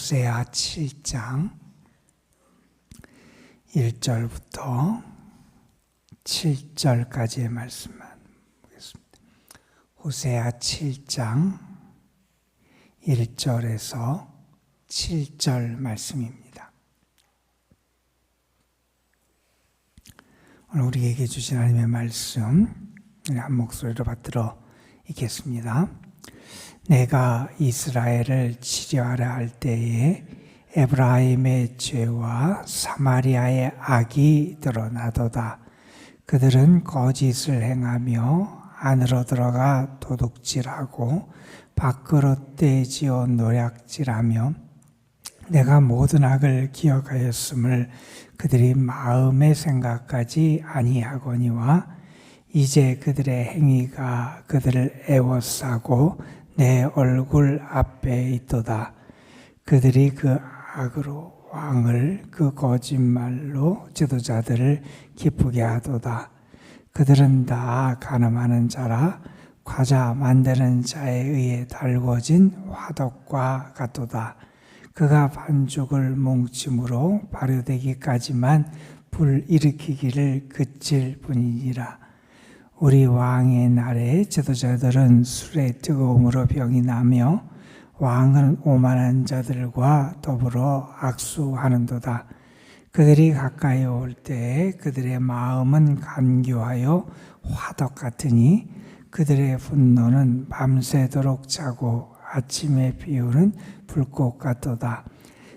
호세아 7장 1절부터 7절까지의 말씀만 보겠습니다. 호세아 7장 1절에서 7절 말씀입니다. 오늘 우리에게 주신 하나님의 말씀 한 목소리로 받들어 읽겠습니다. 내가 이스라엘을 치료하려 할 때에 에브라임의 죄와 사마리아의 악이 드러나도다. 그들은 거짓을 행하며 안으로 들어가 도둑질하고 밖으로 떼지어 노략질하며 내가 모든 악을 기억하였음을 그들이 마음에 생각하지 아니하거니와 이제 그들의 행위가 그들을 애워싸고 내 얼굴 앞에 있도다. 그들이 그 악으로 왕을 그 거짓말로 지도자들을 기쁘게 하도다. 그들은 다 가늠하는 자라 과자 만드는 자에 의해 달궈진 화덕과 같도다. 그가 반죽을 뭉침으로 발효되기까지만 불 일으키기를 그칠 뿐이니라. 우리 왕의 날에 지도자들은 술의 뜨거움으로 병이 나며 왕은 오만한 자들과 더불어 악수하는도다. 그들이 가까이 올 때에 그들의 마음은 간교하여 화덕 같으니 그들의 분노는 밤새도록 차고 아침에 피우는 불꽃 같도다.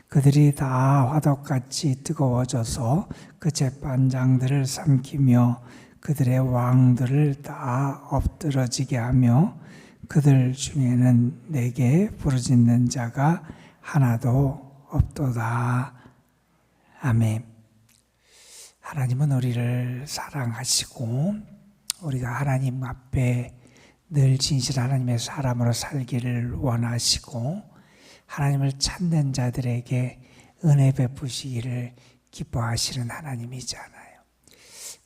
그들이 다 화덕같이 뜨거워져서 그 재판장들을 삼키며 그들의 왕들을 다 엎드러지게 하며 그들 중에는 내게 부르짖는 자가 하나도 없도다. 아멘. 하나님은 우리를 사랑하시고 우리가 하나님 앞에 늘 진실한 하나님의 사람으로 살기를 원하시고 하나님을 찾는 자들에게 은혜 베푸시기를 기뻐하시는 하나님이잖아요.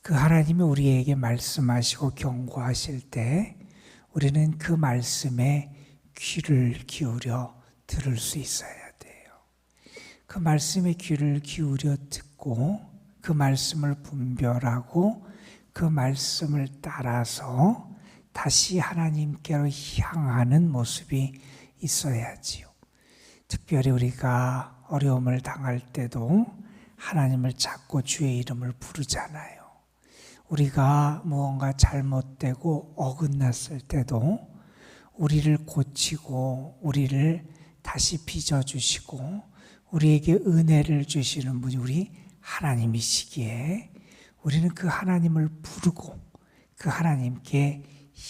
그 하나님이 우리에게 말씀하시고 경고하실 때 우리는 그 말씀에 귀를 기울여 들을 수 있어야 돼요. 그 말씀에 귀를 기울여 듣고 그 말씀을 분별하고 그 말씀을 따라서 다시 하나님께로 향하는 모습이 있어야지요. 특별히 우리가 어려움을 당할 때도 하나님을 찾고 주의 이름을 부르잖아요. 우리가 무언가 잘못되고 어긋났을 때도 우리를 고치고 우리를 다시 빚어주시고 우리에게 은혜를 주시는 분이 우리 하나님이시기에 우리는 그 하나님을 부르고 그 하나님께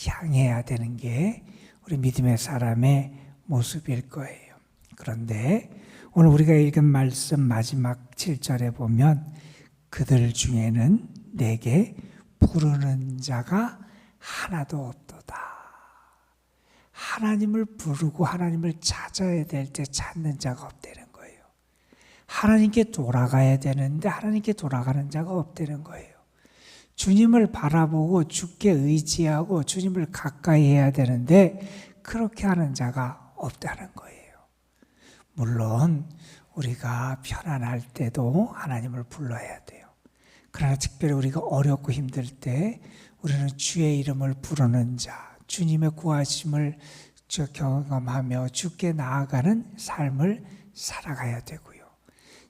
향해야 되는 게 우리 믿음의 사람의 모습일 거예요. 그런데 오늘 우리가 읽은 말씀 마지막 7절에 보면 그들 중에는 내게 부르는 자가 하나도 없도다. 하나님을 부르고 하나님을 찾아야 될 때 찾는 자가 없다는 거예요. 하나님께 돌아가야 되는데 하나님께 돌아가는 자가 없다는 거예요. 주님을 바라보고 주께 의지하고 주님을 가까이 해야 되는데 그렇게 하는 자가 없다는 거예요. 물론 우리가 편안할 때도 하나님을 불러야 돼요. 그러나 특별히 우리가 어렵고 힘들 때 우리는 주의 이름을 부르는 자, 주님의 구하심을 경험하며 주께 나아가는 삶을 살아가야 되고요.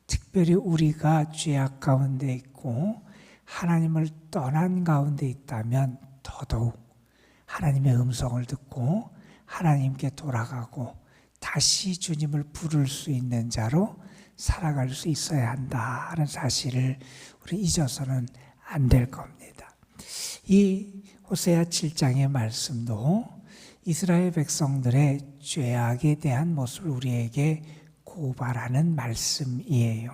특별히 우리가 죄악 가운데 있고 하나님을 떠난 가운데 있다면 더더욱 하나님의 음성을 듣고 하나님께 돌아가고 다시 주님을 부를 수 있는 자로 살아갈 수 있어야 한다는 사실을 우리 잊어서는 안 될 겁니다. 이 호세아 7장의 말씀도 이스라엘 백성들의 죄악에 대한 모습을 우리에게 고발하는 말씀이에요.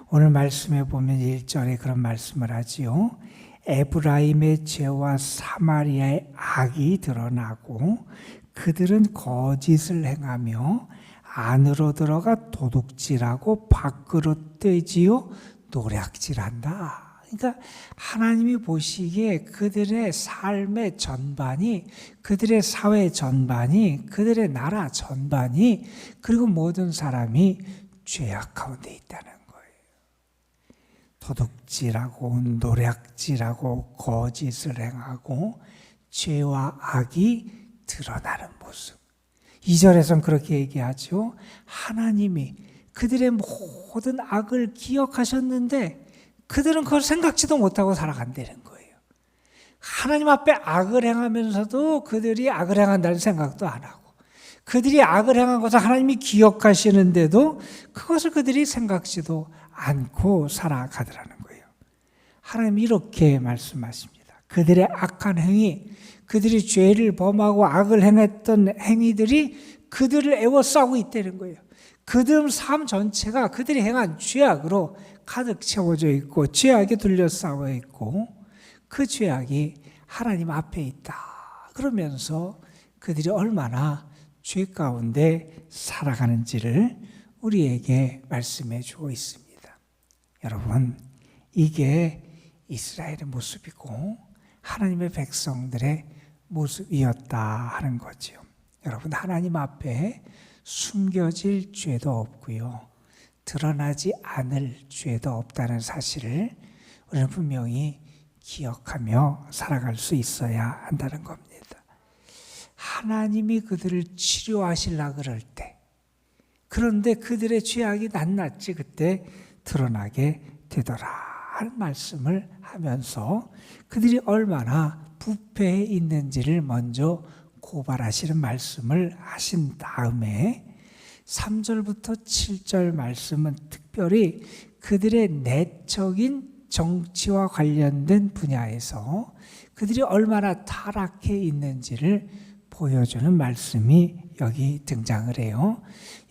오늘 말씀에 보면 1절에 그런 말씀을 하지요. 에브라임의 죄와 사마리아의 악이 드러나고 그들은 거짓을 행하며 안으로 들어가 도둑질하고 밖으로 떼지어 노략질한다. 그러니까 하나님이 보시기에 그들의 삶의 전반이, 그들의 사회 전반이, 그들의 나라 전반이, 그리고 모든 사람이 죄악 가운데 있다는 거예요. 도둑질하고 노략질하고 거짓을 행하고 죄와 악이 드러나는 모습. 2절에서는 그렇게 얘기하죠. 하나님이 그들의 모든 악을 기억하셨는데 그들은 그걸 생각지도 못하고 살아간다는 거예요. 하나님 앞에 악을 행하면서도 그들이 악을 행한다는 생각도 안 하고, 그들이 악을 행한 것을 하나님이 기억하시는데도 그것을 그들이 생각지도 않고 살아가더라는 거예요. 하나님이 이렇게 말씀하십니다. 그들의 악한 행위, 그들이 죄를 범하고 악을 행했던 행위들이 그들을 애워싸고 있다는 거예요. 그들 삶 전체가 그들이 행한 죄악으로 가득 채워져 있고 죄악에 둘러싸여 있고 그 죄악이 하나님 앞에 있다. 그러면서 그들이 얼마나 죄 가운데 살아가는지를 우리에게 말씀해 주고 있습니다. 여러분, 이게 이스라엘의 모습이고 하나님의 백성들의 모습이었다 하는 거죠. 여러분, 하나님 앞에 숨겨질 죄도 없고요, 드러나지 않을 죄도 없다는 사실을 우리는 분명히 기억하며 살아갈 수 있어야 한다는 겁니다. 하나님이 그들을 치료하시려고 그럴 때, 그런데 그들의 죄악이 낱낱이 그때 드러나게 되더라 하는 말씀을 하면서 그들이 얼마나 부패해 있는지를 먼저 고발하시는 말씀을 하신 다음에 3절부터 7절 말씀은 특별히 그들의 내적인 정치와 관련된 분야에서 그들이 얼마나 타락해 있는지를 보여주는 말씀이 여기 등장을 해요.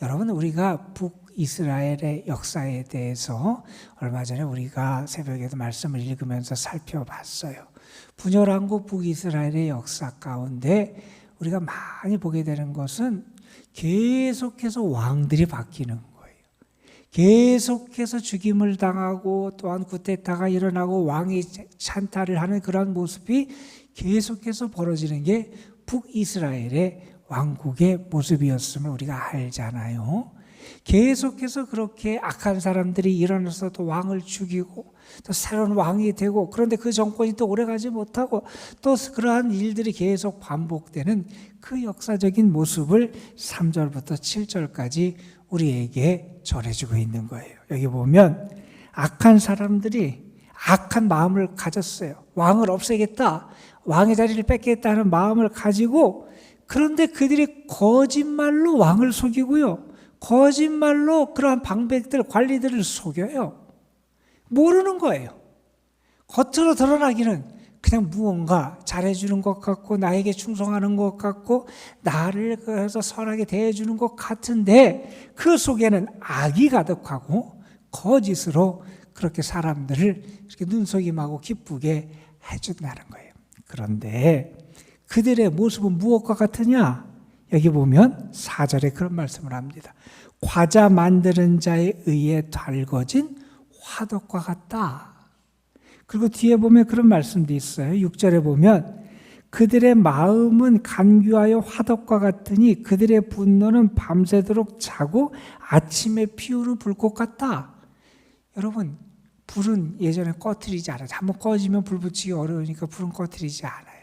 여러분, 우리가 북이스라엘의 역사에 대해서 얼마 전에 우리가 새벽에도 말씀을 읽으면서 살펴봤어요. 분열한국 북이스라엘의 역사 가운데 우리가 많이 보게 되는 것은 계속해서 왕들이 바뀌는 거예요. 계속해서 죽임을 당하고 또한 쿠데타가 일어나고 왕이 찬탈을 하는 그런 모습이 계속해서 벌어지는 게 북이스라엘의 왕국의 모습이었음을 우리가 알잖아요. 계속해서 그렇게 악한 사람들이 일어나서 또 왕을 죽이고 또 새로운 왕이 되고, 그런데 그 정권이 또 오래가지 못하고 또 그러한 일들이 계속 반복되는 그 역사적인 모습을 3절부터 7절까지 우리에게 전해주고 있는 거예요. 여기 보면 악한 사람들이 악한 마음을 가졌어요. 왕을 없애겠다, 왕의 자리를 뺏겠다는 마음을 가지고, 그런데 그들이 거짓말로 왕을 속이고요, 거짓말로 그러한 방백들, 관리들을 속여요. 모르는 거예요. 겉으로 드러나기는 그냥 무언가 잘해주는 것 같고 나에게 충성하는 것 같고 나를 그래서 선하게 대해주는 것 같은데 그 속에는 악이 가득하고 거짓으로 그렇게 사람들을 이렇게 눈속임하고 기쁘게 해준다는 거예요. 그런데 그들의 모습은 무엇과 같으냐? 여기 보면 4절에 그런 말씀을 합니다. 과자 만드는 자에 의해 달궈진 화덕과 같다. 그리고 뒤에 보면 그런 말씀도 있어요. 6절에 보면 그들의 마음은 간귀하여 화덕과 같으니 그들의 분노는 밤새도록 자고 아침에 피우는 불꽃 같다. 여러분, 불은 예전에 꺼트리지 않아요. 한번 꺼지면 불 붙이기 어려우니까 불은 꺼트리지 않아요.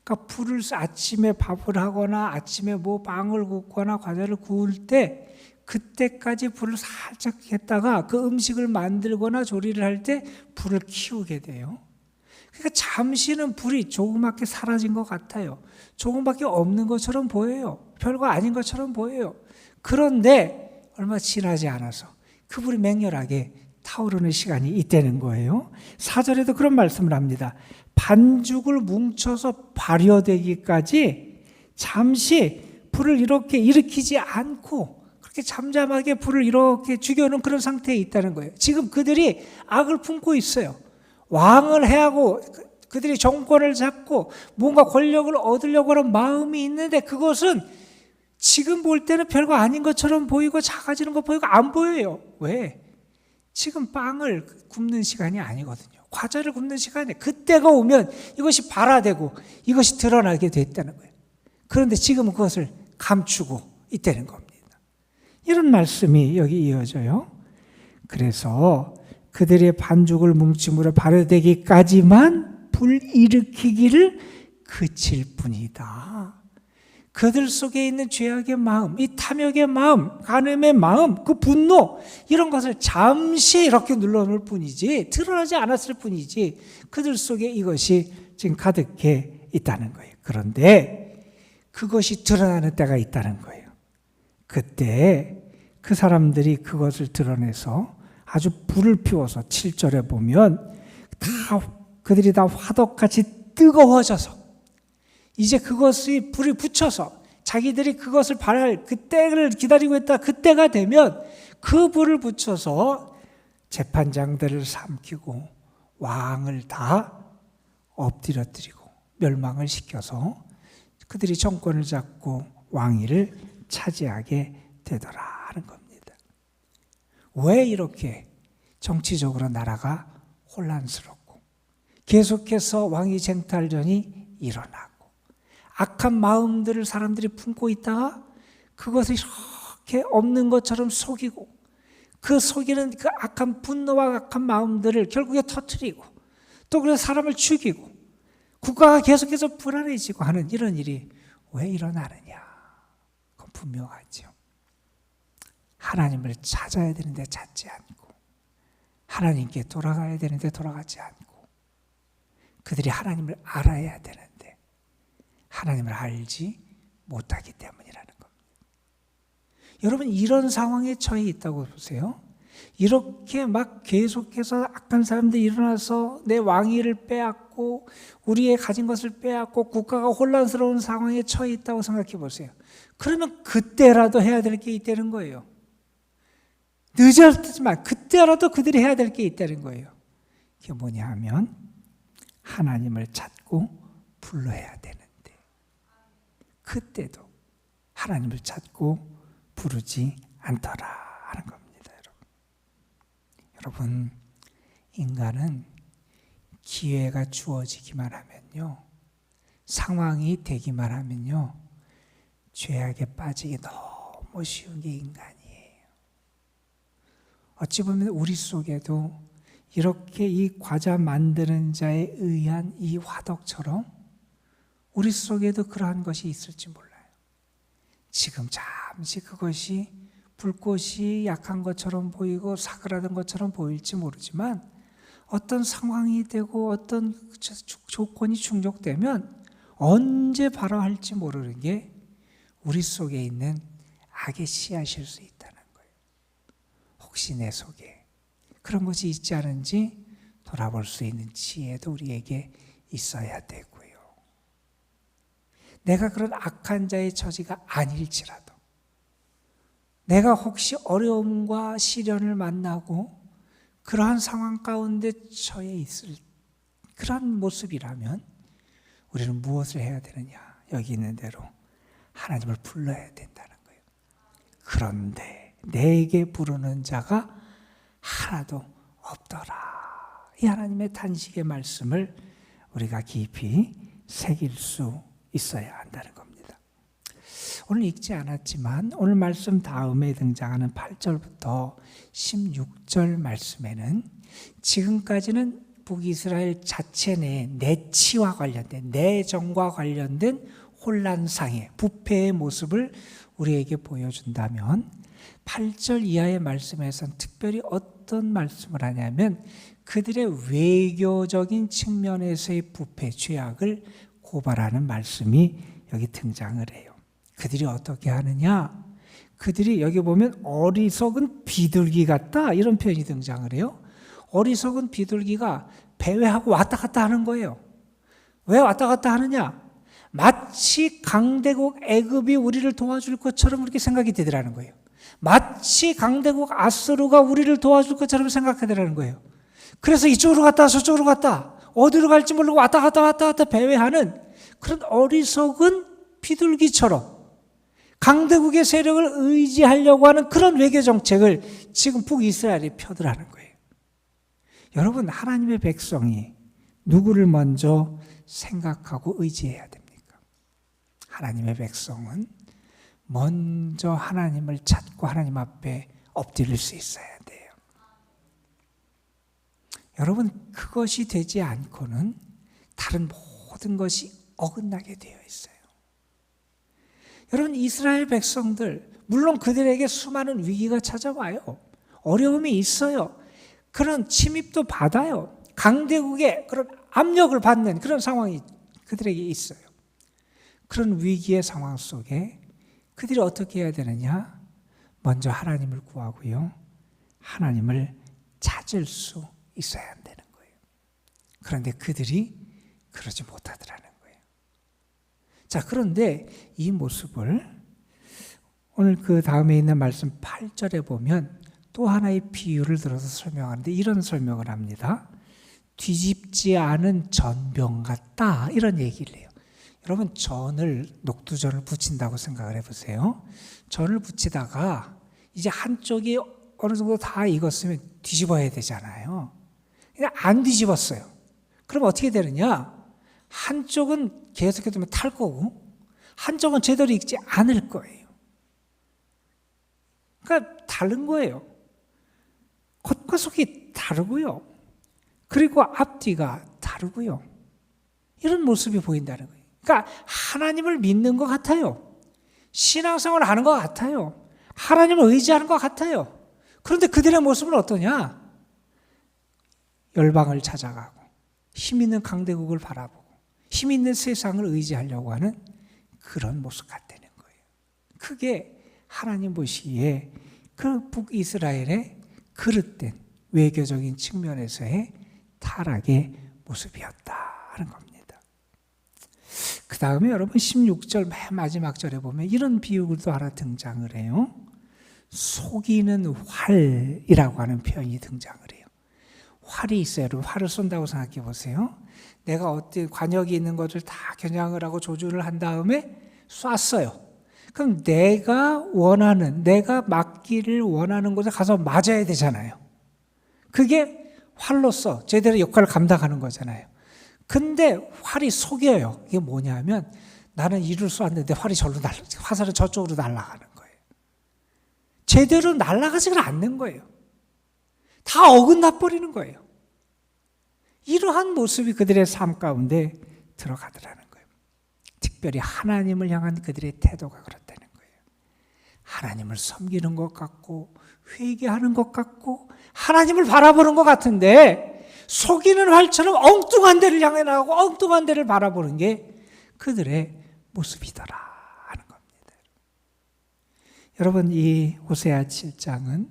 그러니까 불을 아침에 밥을 하거나 아침에 뭐 빵을 굽거나 과자를 구울 때 그때까지 불을 살짝 했다가 그 음식을 만들거나 조리를 할 때 불을 키우게 돼요. 그러니까 잠시는 불이 조그맣게 사라진 것 같아요. 조금밖에 없는 것처럼 보여요. 별거 아닌 것처럼 보여요. 그런데 얼마 지나지 않아서 그 불이 맹렬하게 타오르는 시간이 있다는 거예요. 4절에도 그런 말씀을 합니다. 반죽을 뭉쳐서 발효되기까지 잠시 불을 이렇게 일으키지 않고 그렇게 잠잠하게 불을 이렇게 죽여놓은 그런 상태에 있다는 거예요. 지금 그들이 악을 품고 있어요. 왕을 해하고 그들이 정권을 잡고 뭔가 권력을 얻으려고 하는 마음이 있는데 그것은 지금 볼 때는 별거 아닌 것처럼 보이고 작아지는 거 보이고 안 보여요. 왜? 지금 빵을 굽는 시간이 아니거든요. 과자를 굽는 시간에 그때가 오면 이것이 발화되고 이것이 드러나게 됐다는 거예요. 그런데 지금은 그것을 감추고 있다는 겁니다. 이런 말씀이 여기 이어져요. 그래서 그들의 반죽을 뭉침으로 발효되기까지만 불일으키기를 그칠 뿐이다. 그들 속에 있는 죄악의 마음, 이 탐욕의 마음, 간음의 마음, 그 분노 이런 것을 잠시 이렇게 눌러놓을 뿐이지 드러나지 않았을 뿐이지 그들 속에 이것이 지금 가득해 있다는 거예요. 그런데 그것이 드러나는 때가 있다는 거예요. 그때 그 사람들이 그것을 드러내서 아주 불을 피워서 7절에 보면 그들이 다 화덕같이 뜨거워져서 이제 그것이 불이 붙여서 자기들이 그것을 발할 그때를 기다리고 있다. 그때가 되면 그 불을 붙여서 재판장들을 삼키고 왕을 다 엎드려뜨리고 멸망을 시켜서 그들이 정권을 잡고 왕위를 차지하게 되더라 하는 겁니다. 왜 이렇게 정치적으로 나라가 혼란스럽고 계속해서 왕위 쟁탈전이 일어나고 악한 마음들을 사람들이 품고 있다가 그것을 이렇게 없는 것처럼 속이고 그 속이는 그 악한 분노와 악한 마음들을 결국에 터뜨리고 또 그래서 사람을 죽이고 국가가 계속해서 불안해지고 하는 이런 일이 왜 일어나느냐? 그건 분명하죠. 하나님을 찾아야 되는데 찾지 않고 하나님께 돌아가야 되는데 돌아가지 않고 그들이 하나님을 알아야 되는데 하나님을 알지 못하기 때문이라는 겁니다. 여러분 이런 상황에 처해 있다고 보세요. 이렇게 막 계속해서 악한 사람들이 일어나서 내 왕위를 빼앗고 우리의 가진 것을 빼앗고 국가가 혼란스러운 상황에 처해 있다고 생각해 보세요. 그러면 그때라도 해야 될 게 있다는 거예요. 늦었지만 그때라도 그들이 해야 될 게 있다는 거예요. 그게 뭐냐 하면 하나님을 찾고 불러야 되는데 그때도 하나님을 찾고 부르지 않더라 하는 겁니다. 여러분 인간은 기회가 주어지기만 하면요 상황이 되기만 하면요 죄악에 빠지기 너무 쉬운 게 인간이에요. 어찌 보면 우리 속에도 이렇게 이 과자 만드는 자에 의한 이 화덕처럼 우리 속에도 그러한 것이 있을지 몰라요. 지금 잠시 그것이 불꽃이 약한 것처럼 보이고 사그라든 것처럼 보일지 모르지만 어떤 상황이 되고 어떤 조건이 충족되면 언제 발화할지 모르는 게 우리 속에 있는 악의 씨앗일 수 있다는 거예요. 혹시 내 속에 그런 것이 있지 않은지 돌아볼 수 있는 지혜도 우리에게 있어야 되고요. 내가 그런 악한 자의 처지가 아닐지라도 내가 혹시 어려움과 시련을 만나고 그러한 상황 가운데 처해 있을 그런 모습이라면 우리는 무엇을 해야 되느냐? 여기 있는 대로 하나님을 불러야 된다는 거예요. 그런데 내게 부르는 자가 하나도 없더라. 이 하나님의 단식의 말씀을 우리가 깊이 새길 수 있어야 한다는 겁니다. 오늘 읽지 않았지만 오늘 말씀 다음에 등장하는 8절부터 16절 말씀에는 지금까지는 북이스라엘 자체 내 내치와 관련된 내정과 관련된 혼란상의 부패의 모습을 우리에게 보여준다면 8절 이하의 말씀에서는 특별히 어떤 말씀을 하냐면 그들의 외교적인 측면에서의 부패, 죄악을 고발하는 말씀이 여기 등장을 해요. 그들이 어떻게 하느냐? 그들이 여기 보면 어리석은 비둘기 같다 이런 표현이 등장을 해요. 어리석은 비둘기가 배회하고 왔다 갔다 하는 거예요. 왜 왔다 갔다 하느냐? 마치 강대국 애굽이 우리를 도와줄 것처럼 그렇게 생각이 되더라는 거예요. 마치 강대국 아수르가 우리를 도와줄 것처럼 생각하더라는 거예요. 그래서 이쪽으로 갔다 저쪽으로 갔다 어디로 갈지 모르고 왔다 갔다 배회하는 그런 어리석은 비둘기처럼 강대국의 세력을 의지하려고 하는 그런 외교 정책을 지금 북이스라엘이 펴더라는 거예요. 여러분, 하나님의 백성이 누구를 먼저 생각하고 의지해야 됩니까? 하나님의 백성은 먼저 하나님을 찾고 하나님 앞에 엎드릴 수 있어야 돼요. 여러분, 그것이 되지 않고는 다른 모든 것이 어긋나게 되어 있어요. 여러분, 이스라엘 백성들, 물론 그들에게 수많은 위기가 찾아와요. 어려움이 있어요. 그런 침입도 받아요. 강대국의 그런 압력을 받는 그런 상황이 그들에게 있어요. 그런 위기의 상황 속에 그들이 어떻게 해야 되느냐? 먼저 하나님을 구하고요. 하나님을 찾을 수 있어야 한다는 거예요. 그런데 그들이 그러지 못하더라는 거예요. 자, 그런데 이 모습을 오늘 그 다음에 있는 말씀 8절에 보면 또 하나의 비유를 들어서 설명하는데 이런 설명을 합니다. 뒤집지 않은 전병 같다, 이런 얘기를 해요. 여러분, 녹두전을 붙인다고 생각을 해보세요. 전을 붙이다가 이제 한쪽이 어느 정도 다 익었으면 뒤집어야 되잖아요. 그냥 안 뒤집었어요. 그럼 어떻게 되느냐? 한쪽은 계속해두면 탈 거고 한쪽은 제대로 익지 않을 거예요. 그러니까 다른 거예요. 겉과 속이 다르고요. 그리고 앞뒤가 다르고요. 이런 모습이 보인다는 거예요. 그러니까 하나님을 믿는 것 같아요. 신앙생활을 하는 것 같아요. 하나님을 의지하는 것 같아요. 그런데 그들의 모습은 어떠냐? 열방을 찾아가고 힘 있는 강대국을 바라보고 힘 있는 세상을 의지하려고 하는 그런 모습 같다는 거예요. 그게 하나님 보시기에 그 북이스라엘의 그릇된 외교적인 측면에서의 타락의 모습이었다는 겁니다. 그 다음에 여러분 16절 맨 마지막 절에 보면 이런 비유도 하나 등장을 해요. 속이는 활이라고 하는 표현이 등장을 해요. 활이 있어요. 여러분, 활을 쏜다고 생각해 보세요. 내가 어떤 관역이 있는 것을 다 겨냥을 하고 조준을 한 다음에 쐈어요. 그럼 내가 맞기를 원하는 곳에 가서 맞아야 되잖아요. 그게 활로서 제대로 역할을 감당하는 거잖아요. 근데 활이 속여요. 이게 뭐냐면 나는 이를 쏘았는데 화살은 저쪽으로 날아가는 거예요. 제대로 날아가지가 않는 거예요. 다 어긋나 버리는 거예요. 이러한 모습이 그들의 삶 가운데 들어가더라는 거예요. 특별히 하나님을 향한 그들의 태도가 그렇다는 거예요. 하나님을 섬기는 것 같고 회개하는 것 같고 하나님을 바라보는 것 같은데 속이는 활처럼 엉뚱한 데를 향해 나가고 엉뚱한 데를 바라보는 게 그들의 모습이더라 하는 겁니다. 여러분, 이 호세아 7장은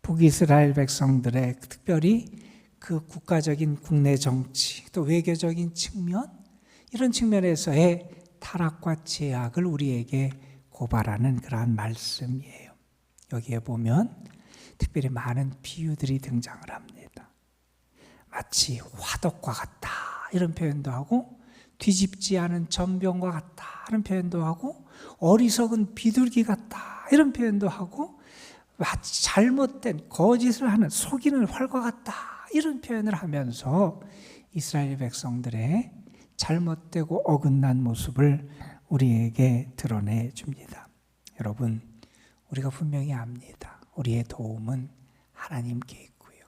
북이스라엘 백성들의 특별히 그 국가적인 국내 정치 또 외교적인 측면 이런 측면에서의 타락과 제약을 우리에게 고발하는 그러한 말씀이에요. 여기에 보면 특별히 많은 비유들이 등장을 합니다. 마치 화덕과 같다 이런 표현도 하고 뒤집지 않은 전병과 같다 이런 표현도 하고 어리석은 비둘기 같다 이런 표현도 하고 마치 잘못된 거짓을 하는 속이는 활과 같다 이런 표현을 하면서 이스라엘 백성들의 잘못되고 어긋난 모습을 우리에게 드러내 줍니다. 여러분, 우리가 분명히 압니다. 우리의 도움은 하나님께 있고요.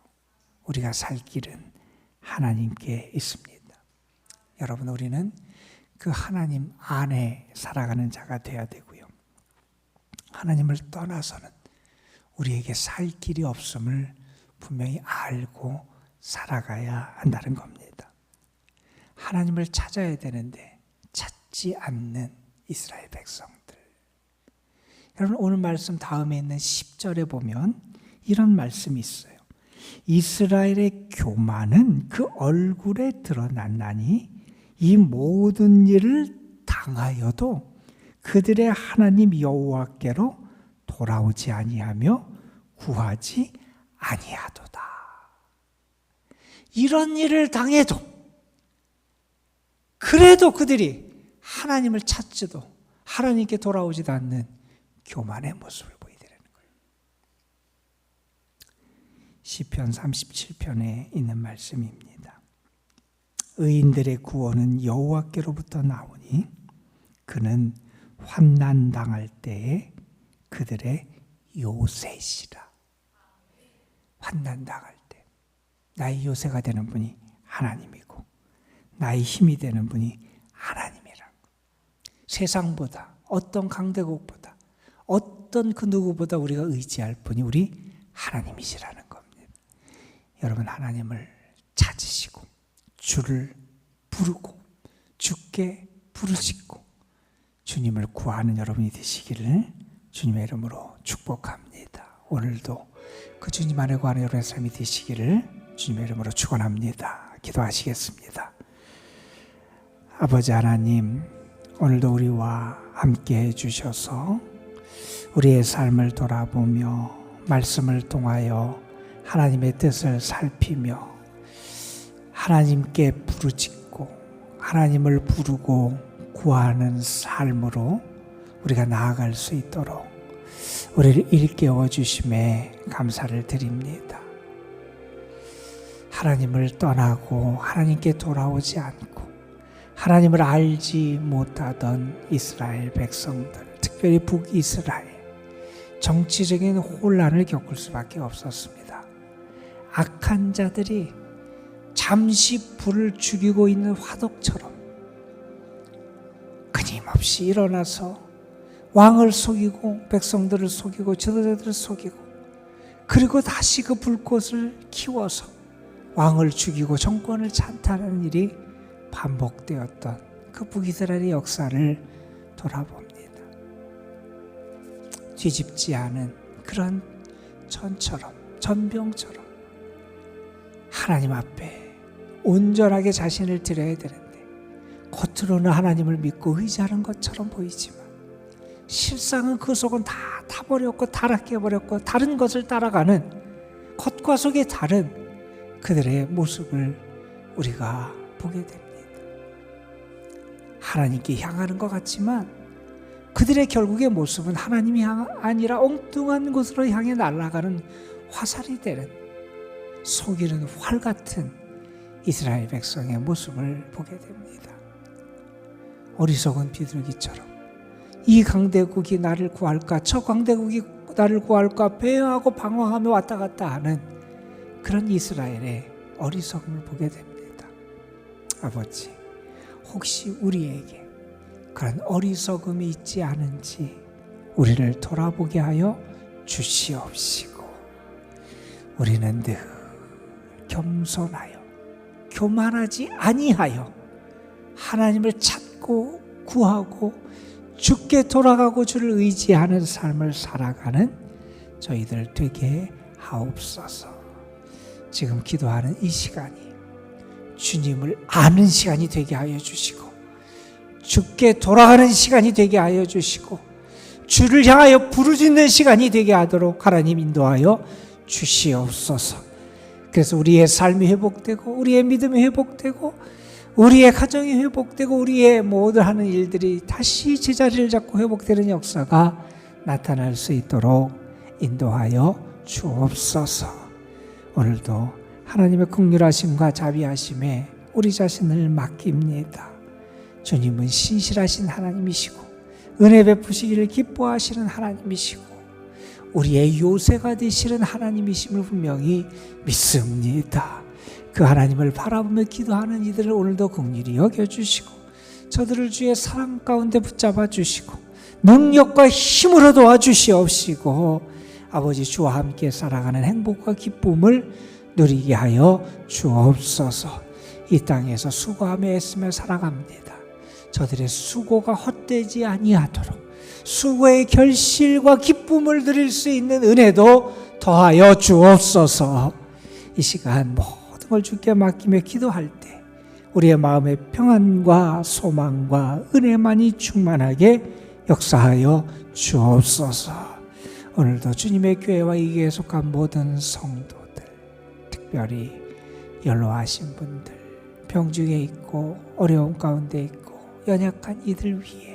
우리가 살 길은 하나님께 있습니다. 여러분, 우리는 그 하나님 안에 살아가는 자가 되어야 되고요. 하나님을 떠나서는 우리에게 살 길이 없음을 분명히 알고 살아가야 한다는 겁니다. 하나님을 찾아야 되는데 찾지 않는 이스라엘 백성들. 여러분, 오늘 말씀 다음에 있는 10절에 보면 이런 말씀이 있어요. 이스라엘의 교만은 그 얼굴에 드러났나니 이 모든 일을 당하여도 그들의 하나님 여호와께로 돌아오지 아니하며 구하지 아니하도다. 이런 일을 당해도 그래도 그들이 하나님을 찾지도 하나님께 돌아오지도 않는 교만의 모습을 보이더라는 거예요. 시편 37편에 있는 말씀입니다. 의인들의 구원은 여호와께로부터 나오니 그는 환난 당할 때에 그들의 요새시라. 환난 당할 때 나의 요새가 되는 분이 하나님이고 나의 힘이 되는 분이 하나님이라고. 세상보다 어떤 강대국보다 어떤 그 누구보다 우리가 의지할 분이 우리 하나님이시라는 겁니다. 여러분, 하나님을 찾으시고 주를 부르고 주께 부르짖고 주님을 구하는 여러분이 되시기를 주님의 이름으로 축복합니다. 오늘도 그 주님 안에 구하는 여러분의 삶이 되시기를 주님의 이름으로 축원합니다. 기도하시겠습니다. 아버지 하나님, 오늘도 우리와 함께 해주셔서 우리의 삶을 돌아보며 말씀을 통하여 하나님의 뜻을 살피며 하나님께 부르짖고 하나님을 부르고 구하는 삶으로 우리가 나아갈 수 있도록 우리를 일깨워 주심에 감사를 드립니다. 하나님을 떠나고 하나님께 돌아오지 않고 하나님을 알지 못하던 이스라엘 백성들, 특별히 북이스라엘, 정치적인 혼란을 겪을 수밖에 없었습니다. 악한 자들이 잠시 불을 죽이고 있는 화덕처럼 끊임없이 일어나서 왕을 속이고 백성들을 속이고 지도자들을 속이고 그리고 다시 그 불꽃을 키워서 왕을 죽이고 정권을 찬탈하는 일이 반복되었던 그 북이스라엘의 역사를 돌아봅니다. 뒤집지 않은 그런 전병처럼 하나님 앞에 온전하게 자신을 드려야 되는데 겉으로는 하나님을 믿고 의지하는 것처럼 보이지만 실상은 그 속은 다 타버렸고 타락해버렸고 다른 것을 따라가는 겉과 속이 다른 그들의 모습을 우리가 보게 됩니다. 하나님께 향하는 것 같지만 그들의 결국의 모습은 하나님이 아니라 엉뚱한 곳으로 향해 날아가는 화살이 되는 속이는 활 같은 이스라엘 백성의 모습을 보게 됩니다. 어리석은 비둘기처럼 이 강대국이 나를 구할까 저 강대국이 나를 구할까 배회하고 방황하며 왔다 갔다 하는 그런 이스라엘의 어리석음을 보게 됩니다. 아버지, 혹시 우리에게 그런 어리석음이 있지 않은지 우리를 돌아보게 하여 주시옵시고 우리는 늘 겸손하여 교만하지 아니하여 하나님을 찾고 구하고 주께 돌아가고 주를 의지하는 삶을 살아가는 저희들 되게 하옵소서. 지금 기도하는 이 시간이 주님을 아는 시간이 되게 하여 주시고 주께 돌아가는 시간이 되게 하여 주시고 주를 향하여 부르짖는 시간이 되게 하도록 하나님 인도하여 주시옵소서. 그래서 우리의 삶이 회복되고 우리의 믿음이 회복되고 우리의 가정이 회복되고 우리의 모든 하는 일들이 다시 제자리를 잡고 회복되는 역사가 나타날 수 있도록 인도하여 주옵소서. 오늘도 하나님의 긍휼하심과 자비하심에 우리 자신을 맡깁니다. 주님은 신실하신 하나님이시고 은혜 베푸시기를 기뻐하시는 하나님이시고 우리의 요새가 되시는 하나님이심을 분명히 믿습니다. 그 하나님을 바라보며 기도하는 이들을 오늘도 긍휼히 여겨주시고 저들을 주의 사랑 가운데 붙잡아 주시고 능력과 힘으로 도와주시옵시고 아버지 주와 함께 살아가는 행복과 기쁨을 누리게 하여 주옵소서. 이 땅에서 수고하며 애쓰며 살아갑니다. 저들의 수고가 헛되지 아니하도록 수고의 결실과 기쁨을 누릴 수 있는 은혜도 더하여 주옵소서. 이 시간 모든 걸 주께 맡기며 기도할 때 우리의 마음의 평안과 소망과 은혜만이 충만하게 역사하여 주옵소서. 오늘도 주님의 교회와 이 교회에 속한 모든 성도들, 특별히 연로하신 분들, 병중에 있고 어려움 가운데 있고 연약한 이들 위해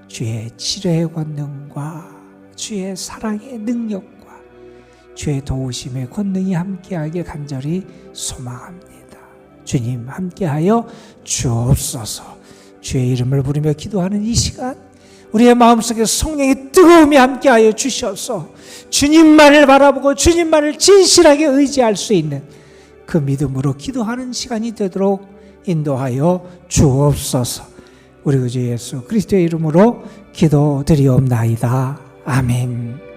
주의 치료의 권능과 주의 사랑의 능력과 주의 도우심에 권능이 함께하길 간절히 소망합니다. 주님 함께하여 주옵소서. 주의 이름을 부르며 기도하는 이 시간, 우리의 마음속에 성령의 뜨거움이 함께하여 주셔서 주님만을 바라보고 주님만을 진실하게 의지할 수 있는 그 믿음으로 기도하는 시간이 되도록 인도하여 주옵소서. 우리 구주 예수 그리스도의 이름으로 기도드리옵나이다. 아멘.